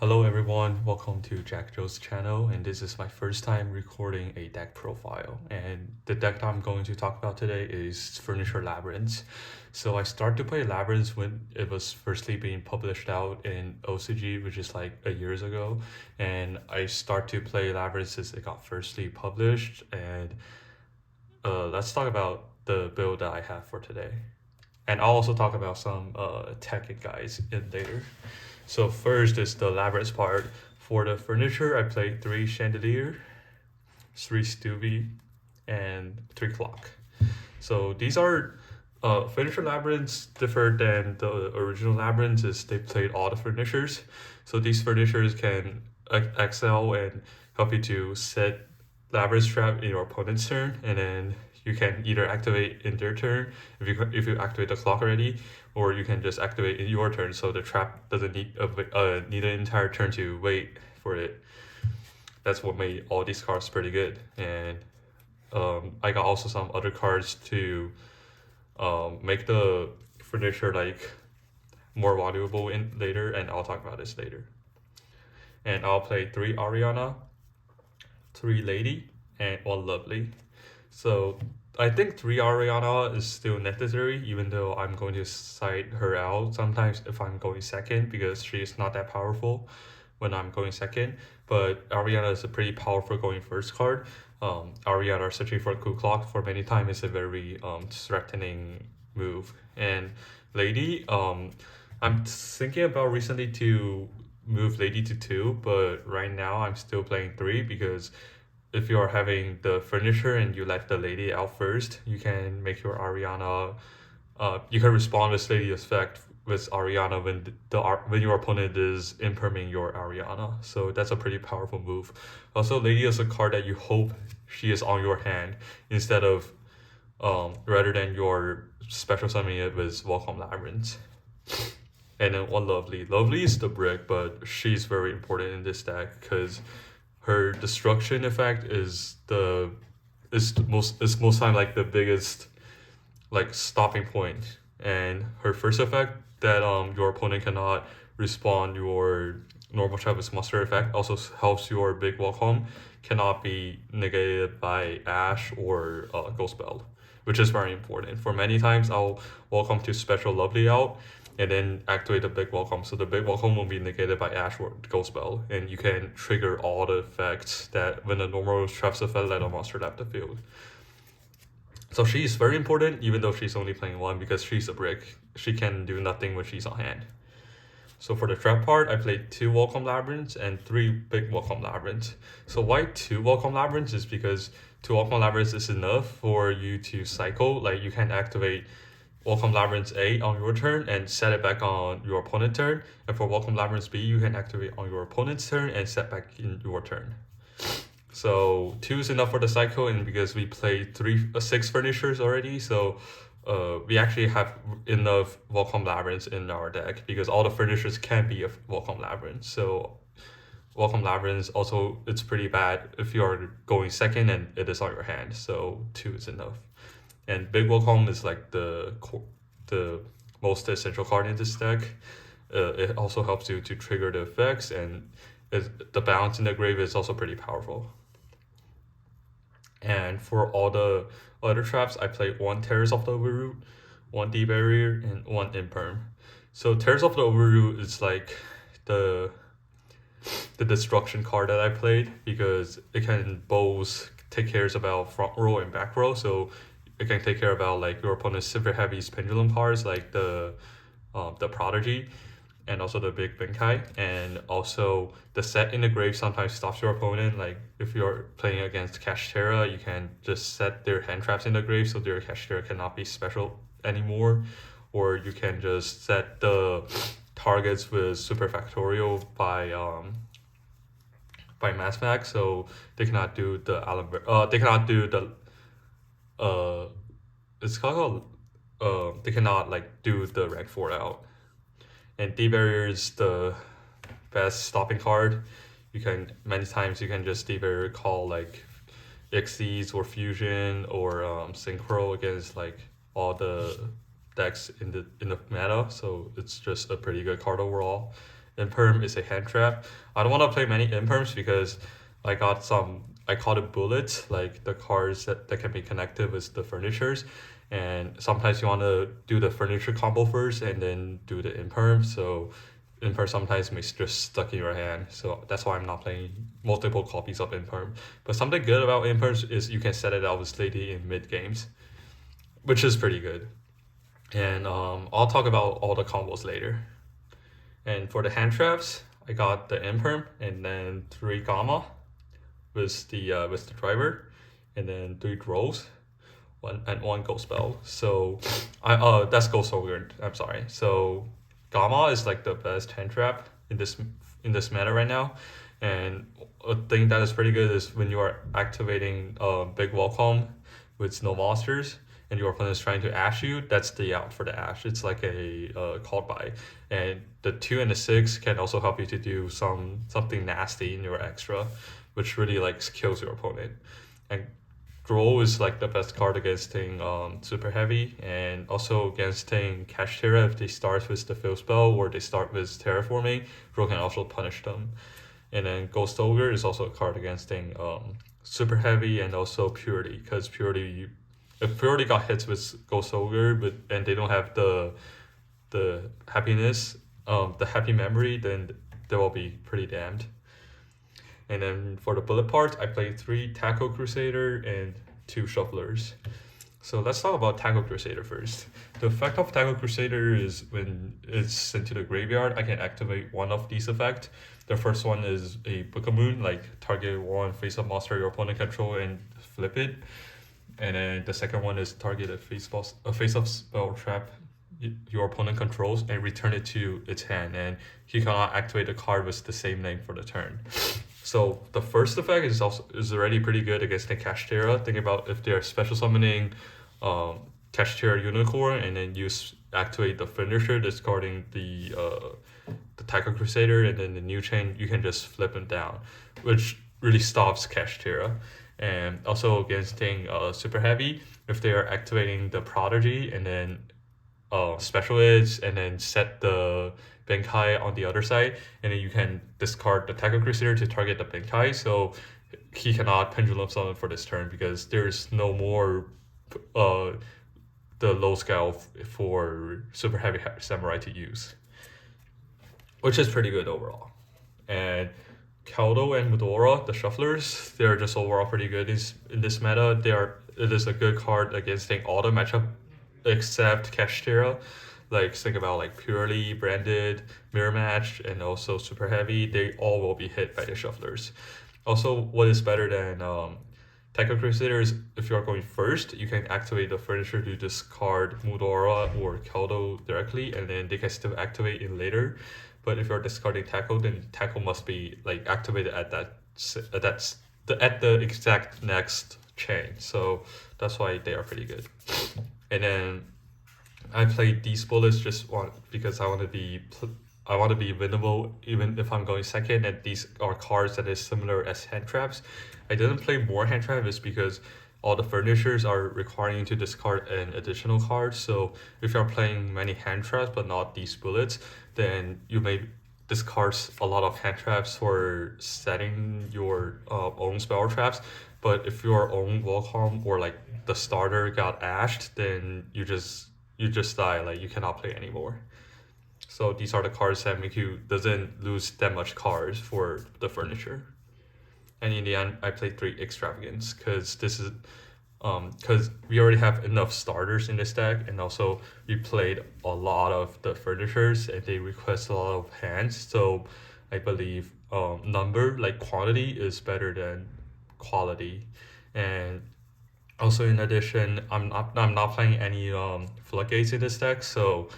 Hello everyone, welcome to Jack Zhou's channel, and this is my first time recording a deck profile. And the deck I'm going to talk about today is Furniture Labrynth. So I started to play Labrynth when it was firstly being published out in OCG, which is like a years ago. And I start to play Labrynth since it got firstly published. And let's talk about the build that I have for today. And I'll also talk about some tech guides in later. So first is the Labrynth part. For the furniture, I played 3 chandelier, 3 stuvie, and 3 clock. So these are furniture labyrinths differ than the original labyrinths is they played all the furnitures. So these furnitures can excel and help you to set labyrinth trap in your opponent's turn, and then you can either activate in their turn if you activate the clock already, or you can just activate in your turn so the trap doesn't need need an entire turn to wait for it. That's what made all these cards pretty good. And I got also some other cards to make the furniture like more valuable in later, and I'll talk about this later. And I'll play 3 Ariana, 3 Lady, and 1 Lovely. So I think 3 Ariana is still necessary, even though I'm going to side her out sometimes if I'm going second, because she is not that powerful when I'm going second. But Ariana is a pretty powerful going first card. Ariana searching for a coup clock for many times is a very threatening move. And Lady, I'm thinking about recently to move Lady to 2, but right now I'm still playing 3 because if you're having the furniture and you let the lady out first, you can make your Ariana. You can respond with lady effect with Ariana when your opponent is imperming your Ariana. So that's a pretty powerful move. Also, lady is a card that you hope she is on your hand instead of rather than your special summoning it with Welcome Labyrinth. And then 1 Lovely. Lovely is the brick, but she's very important in this deck because her destruction effect is most time like the biggest like stopping point. And her first effect that your opponent cannot respond your normal Travis monster effect also helps your big welcome cannot be negated by Ash or Ghost Belt, which is very important. For many times I'll welcome to special Lovely out and then activate the big welcome. So the big welcome will be negated by Ash or Ghost Spell, and you can trigger all the effects that when a normal traps effect let a monster left the field. So she is very important, even though she's only playing 1 because she's a brick. She can do nothing when she's on hand. So for the trap part, I played 2 Welcome Labyrinths and 3 big Welcome Labyrinths. So why 2 Welcome Labyrinths is because 2 Welcome Labyrinths is enough for you to cycle. Like you can activate Welcome Labyrinth A on your turn and set it back on your opponent's turn. And for Welcome Labyrinth B, you can activate on your opponent's turn and set back in your turn. So 2 is enough for the cycle, and because we played 6 furnitures already, so we actually have enough Welcome Labyrinths in our deck because all the furnitures can be a Welcome Labyrinth. So Welcome Labyrinths also, it's pretty bad if you're going second and it is on your hand, so 2 is enough. And Big Welcome is like the most essential card in this deck. It also helps you to trigger the effects, and the balance in the grave is also pretty powerful. And for all the other traps, I played 1 Terrace of the Overroot, 1 D Barrier, and 1 Imperm. So Terrace of the Overroot is like the destruction card that I played because it can both take care about front row and back row. So it can take care about like your opponent's super heavy pendulum cards like the Prodigy and also the big Benkai, and also the set in the grave sometimes stops your opponent. Like if you're playing against Kashtera, you can just set their hand traps in the grave so their Kashtera cannot be special anymore, or you can just set the targets with super factorial by mass max, so they cannot do the they cannot do the it's called they cannot like do the rank 4 out. And D-Barrier is the best stopping card. You can many times you can just D-Barrier call like Xyz or Fusion or Synchro against like all the decks in the meta, so it's just a pretty good card overall. Imperm is a hand trap. I don't want to play many Imperms because I got some, I call it bullets, like the cards that can be connected with the furnitures. And sometimes you want to do the furniture combo first and then do the Imperm. So Imperm sometimes may just stuck in your hand. So that's why I'm not playing multiple copies of Imperm. But something good about Imperms is you can set it out with Lady in mid games, which is pretty good. And I'll talk about all the combos later. And for the hand traps, I got the Imperm and then 3 Gamma with the driver, and then 3 Grows, one Ghost Spell. So that's Ghost Ogre. I'm sorry. So Gamma is like the best hand trap in this meta right now. And a thing that is pretty good is when you are activating Big Welcome with no monsters and your opponent is trying to ash you, that's the out for the ash. It's like a called by. And the 2 and the 6 can also help you to do something nasty in your extra, which really like kills your opponent. And Grow is like the best card against super heavy, and also against Cash Terra if they start with the fill spell or they start with terraforming. Grow can also punish them. And then Ghost Ogre is also a card against super heavy and also purity, because purity, if purity got hits with Ghost Ogre and they don't have the happiness, the happy memory, then they will be pretty damned. And then for the bullet parts, I played 3 Tackle Crusader and 2 Shufflers. So let's talk about Tackle Crusader first. The effect of Tackle Crusader is when it's sent to the graveyard, I can activate one of these effects. The first one is a Book of Moon, like target one face-up monster your opponent control and flip it. And then the second one is target a face-up spell trap your opponent controls and return it to its hand. And he cannot activate a card with the same name for the turn. So the first effect is already pretty good against the Cash Terra. Think about if they're special summoning Cash Terra Unicorn and then you activate the finisher, discarding the Tackle Crusader, and then the new chain, you can just flip them down, which really stops Cash Terra. And also against super heavy, if they are activating the Prodigy and then special edge and then set the Benkai on the other side, and then you can discard the Tackle Crusader to target the Benkai, so he cannot Pendulum Summon for this turn because there's no more the low scale for super heavy samurai to use, which is pretty good overall. And Kaldo and Medora, the Shufflers, they're just overall pretty good in this meta. It is a good card against all the matchup except Cash Terra. Like think about like Purely, Branded, Mirror Match, and also Super Heavy. They all will be hit by the Shufflers. Also, what is better than Tackle Crusader is if you are going first, you can activate the furniture to discard Mudora or Kaldo directly, and then they can still activate it later. But if you're discarding Tackle, then Tackle must be like activated at the exact next chain. So that's why they are pretty good. And then I played these bullets because I want to be winnable even if I'm going second, and these are cards that is similar as hand traps. I didn't play more hand traps because all the furnitures are requiring you to discard an additional card. So if you're playing many hand traps but not these bullets, then you may discard a lot of hand traps for setting your own spell traps. But if your own Welcome or like the starter got ashed, then you just die, like you cannot play anymore. So these are the cards that make you doesn't lose that much cards for the furniture. And in the end, I played 3 Extravagance because we already have enough starters in this deck, and also we played a lot of the furnitures and they request a lot of hands. So I believe quantity is better than quality. And also in addition, I'm not playing any floodgates in this deck, so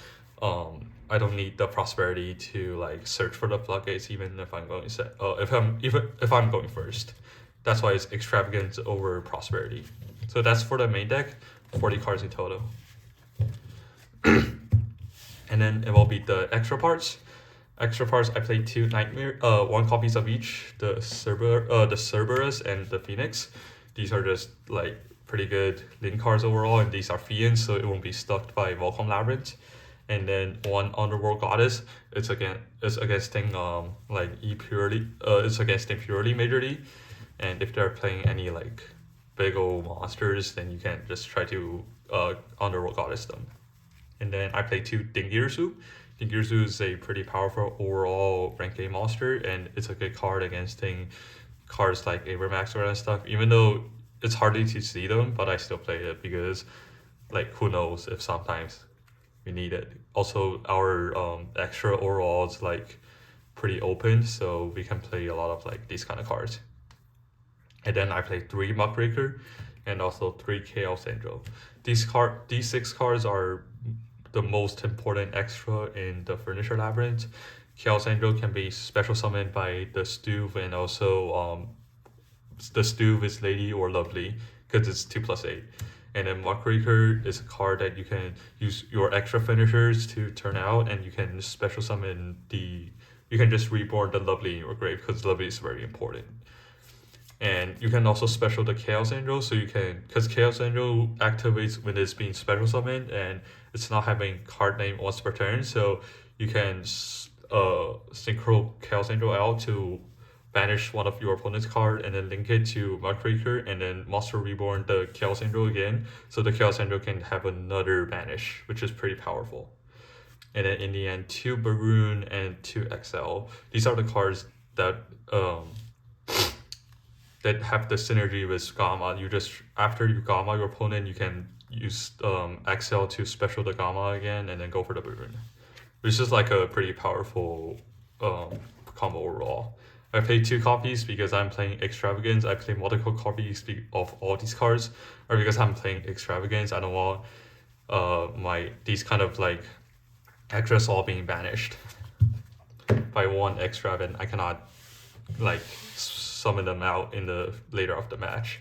I don't need the prosperity to like search for the floodgates even if I'm going if I'm going first. That's why it's Extravagance over prosperity. So that's for the main deck, 40 cards in total. And then it will be the extra parts. Extra parts, I played 2 Nightmare, 1 copies of each, the Cerberus and the Phoenix. These are just like pretty good link cards overall, and these are fiends, so it won't be stuck by Welcome Labrynth. And then one Underworld Goddess, it's against like E purely, it's against impurity majorly, and if they're playing any like big old monsters, then you can just try to Underworld Goddess them. And then I play two Dingirsu. Dingirsu is a pretty powerful overall rank A monster, and it's a good card against cards like Avermax or that stuff. Even though it's hardly to see them, but I still play it because, like, who knows if sometimes we need it. Also, our extra overall is like pretty open, so we can play a lot of like these kind of cards. And then I play three Muckraker and also three Chaos Angel. These six cards are the most important extra in the Furniture Labyrinth. Chaos Angel can be special summoned by the Stuve, and also the Stuve is Lady or Lovely because it's 2+8. And then Muckraker is a card that you can use your extra finishers to turn out, and you can special summon you can just reborn the Lovely in your grave because Lovely is very important. And you can also special the Chaos Angel, so you can, because Chaos Angel activates when it's being special summoned and it's not having card name once per turn, so you can synchro Chaos Angel out to banish one of your opponent's card and then link it to Muckraker and then Monster Reborn the Chaos Angel again, so the Chaos Angel can have another banish, which is pretty powerful. And then in the end, two Baroon and two XL. These are the cards that that have the synergy with Gamma. You just, after you Gamma your opponent, you can use XL to special the Gamma again and then go for the Baroon. Which is like a pretty powerful combo overall. I play two copies because I'm playing Extravagance. I play multiple copies of all these cards, or because I'm playing Extravagance. I don't want these kind of like extras all being banished by one extra, and I cannot like summon them out in the later of the match.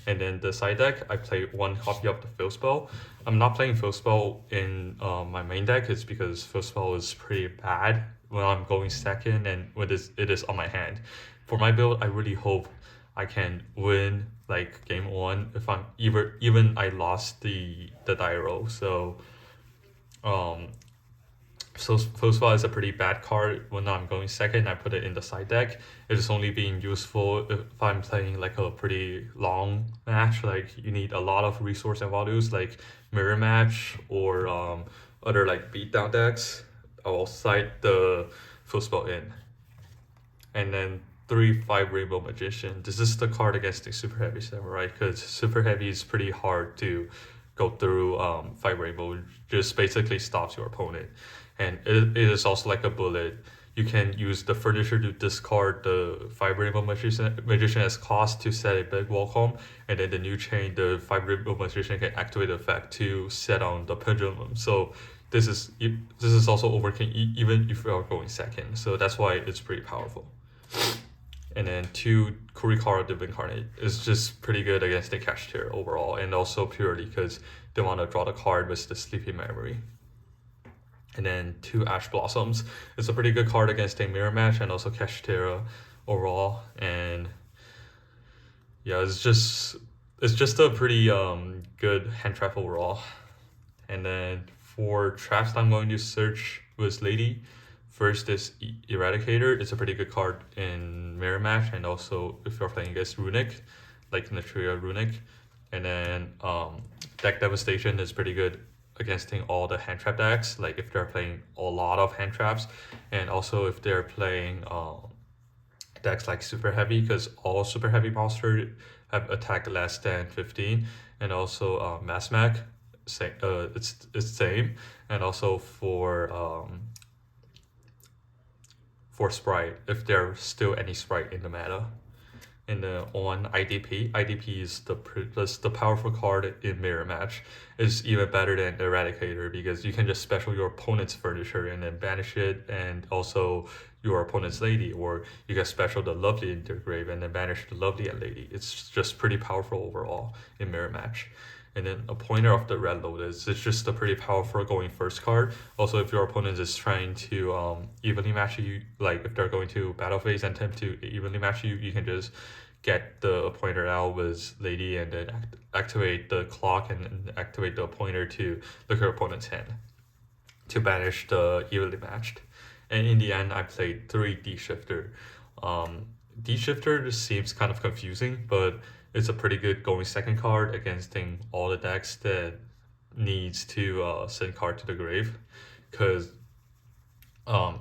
And then the side deck, I play one copy of the Fill Spell. I'm not playing Fill Spell in my main deck. It's because Fill Spell is pretty bad when I'm going second and when it is on my hand. For my build, I really hope I can win like game one if I'm even I lost the Dyro. So so Spell is a pretty bad card when I'm going second. I put it in the side deck. It is only being useful if I'm playing like a pretty long match. Like you need a lot of resource and values, like mirror match or other like beatdown decks. I will cite the Full Spell in. And then 3/5 Rainbow Magician. This is the card against the Super Heavy Samurai because Super Heavy is pretty hard to go through 5 Rainbow. It just basically stops your opponent. And it is also like a bullet. You can use the furniture to discard the 5 Rainbow Magician as cost to set a big welcome, and then the new chain, the 5 Rainbow Magician can activate the effect to set on the pendulum. So this is also overking even if you are going second. So that's why it's pretty powerful. And then 2 Kurikara Div Incarnate is just pretty good against the Cashier overall, and also purely because they want to draw the card with the Sleepy Memory. And then 2 Ash Blossoms. It's a pretty good card against a mirror match and also Kashtera overall. And yeah, it's just a pretty good hand trap overall. And then for traps I'm going to search with Lady. First is Eradicator. It's a pretty good card in mirror match, and also if you're playing against Runic, like Natria Runic. And then Deck Devastation is pretty good against all the hand trap decks, like if they're playing a lot of hand traps, and also if they're playing decks like Super Heavy, because all Super Heavy monsters have attack less than 15, and also Mass Mac, it's same, and also for Sprite, if there's still any Sprite in the meta. And on IDP is the powerful card in mirror match. It's even better than Eradicator because you can just special your opponent's furniture and then banish it, and also your opponent's lady, or you can special the Lovely into your grave and then banish the Lovely and lady. It's just pretty powerful overall in mirror match. And then a pointer of the Red Lotus, it's just a pretty powerful going first card. Also, if your opponent is trying to evenly match you, like if they're going to battle phase and attempt to evenly match you, you can just get the pointer out with Lady and then activate the clock and activate the pointer to look at your opponent's hand. to banish the evenly matched. And in the end, I played 3 D-Shifter. D-Shifter seems kind of confusing, but it's a pretty good going second card against all the decks that needs to send card to the grave, because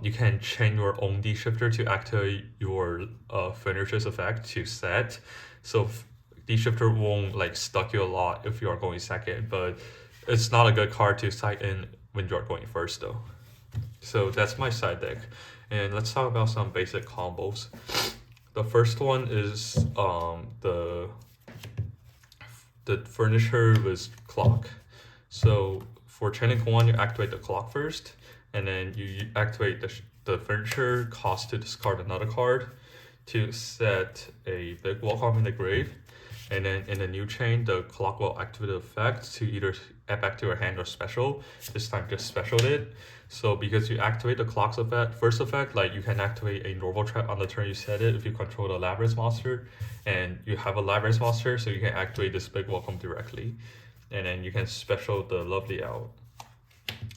you can chain your own D-Shifter to activate your finisher's effect to set. So D-Shifter won't like stuck you a lot if you are going second, but it's not a good card to side in when you are going first though. So that's my side deck. And let's talk about some basic combos. The first one is the furniture with clock. So for chaining one, you activate the clock first, and then you activate the furniture cost to discard another card to set a big welcome in the grave. And then in the new chain, the clock will activate the effect to either add back to your hand or special. This time just special it. So because you activate the clock's effect, first effect, like you can activate a normal trap on the turn you set it if you control the Labrynth monster, and you have a Labrynth monster, so you can activate this big welcome directly. And then you can special the lovely out,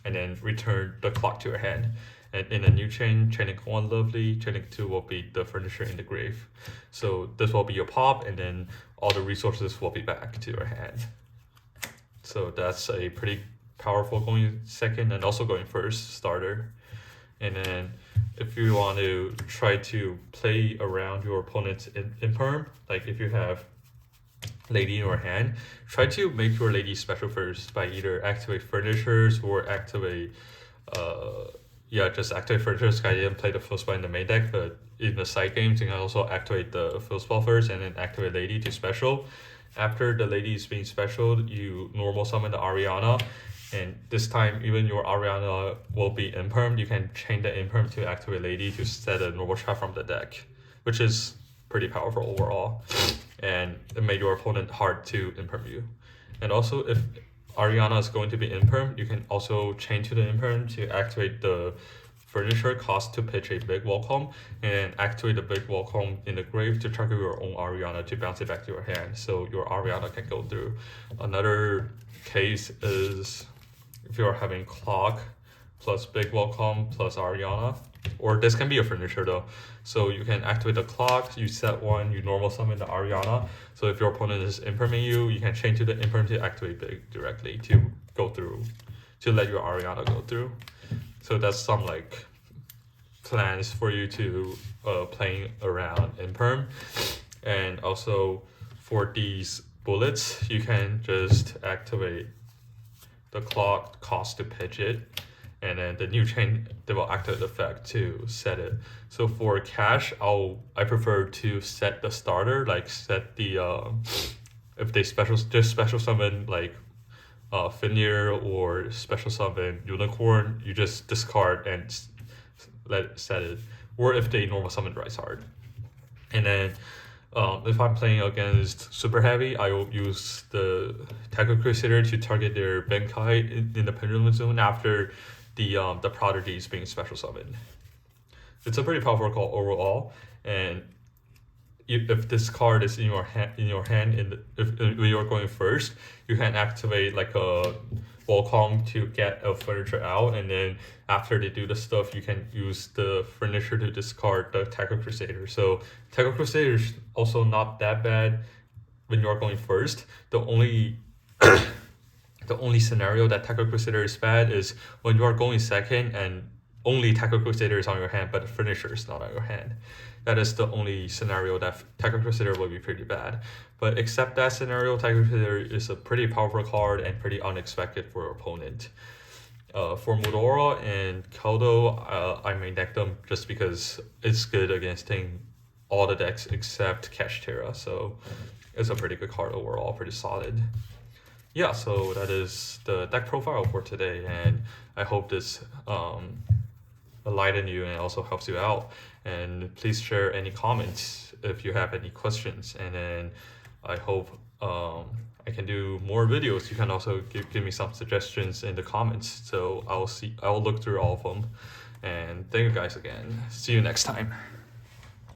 and then return the clock to your hand. And in a new chain, chaining 1 lovely, chaining 2 will be the furniture in the grave. So this will be your pop, and then all the resources will be back to your hand. So that's a pretty powerful going second and also going first starter. And then if you want to try to play around your opponent's imperm, like if you have lady in your hand, try to make your lady special first by either activate furnitures or activate just activate furnitures. I didn't play the field spell in the main deck, but in the side games you can also activate the field spell first and then activate lady to special. After the lady is being specialed, you normal summon the Ariana, and this time even your Ariana will be imperm. You can chain the imperm to activate lady to set a normal trap from the deck, which is pretty powerful overall, and it made your opponent hard to imperm you. And also if Ariana is going to be imperm, you can also chain to the imperm to activate the furniture cost to pitch a big welcome, and activate the big welcome in the grave to trigger your own Ariana to bounce it back to your hand, so your Ariana can go through. Another case is if you're having clock plus big welcome plus Ariana, or this can be a furniture though. So you can activate the clock, you set 1, you normal summon the Ariana. So if your opponent is imperming you, you can chain to the imperm to activate big directly to go through, to let your Ariana go through. So that's some like plans for you to playing around imperm. And also for these bullets, you can just activate the clock cost to pitch it, and then the new chain, they will activate the effect to set it. So for cash, I prefer to set the starter, like set the if they just special summon like Fenrir or special summon Unicorn, you just discard and let it set it. Or if they normal summon Rise Heart. And then if I'm playing against super heavy, I will use the Tackle Crusader to target their Benkai in the Pendulum Zone after the Prodigy is being special summoned. It's a pretty powerful call overall, and if this card is in your hand, if you're going first, you can activate like a Volcom to get a furniture out, and then after they do the stuff, you can use the furniture to discard the Tackle Crusader. So Tackle Crusader is also not that bad when you're going first. The only the only scenario that Tackle Crusader is bad is when you are going second and only Tackle Crusader is on your hand, but the furniture is not on your hand. That is the only scenario that Tackle Crusader will be pretty bad. But except that scenario, Tackle Crusader is a pretty powerful card and pretty unexpected for your opponent. For Mudora and Keldo, I main deck them just because it's good against all the decks except Kashtira. So it's a pretty good card overall, pretty solid. Yeah, so that is the deck profile for today, and I hope this enlighten you and also helps you out. And please share any comments if you have any questions, and then I hope I can do more videos. You can also give me some suggestions in the comments, so I'll look through all of them. And thank you guys again. See you next time.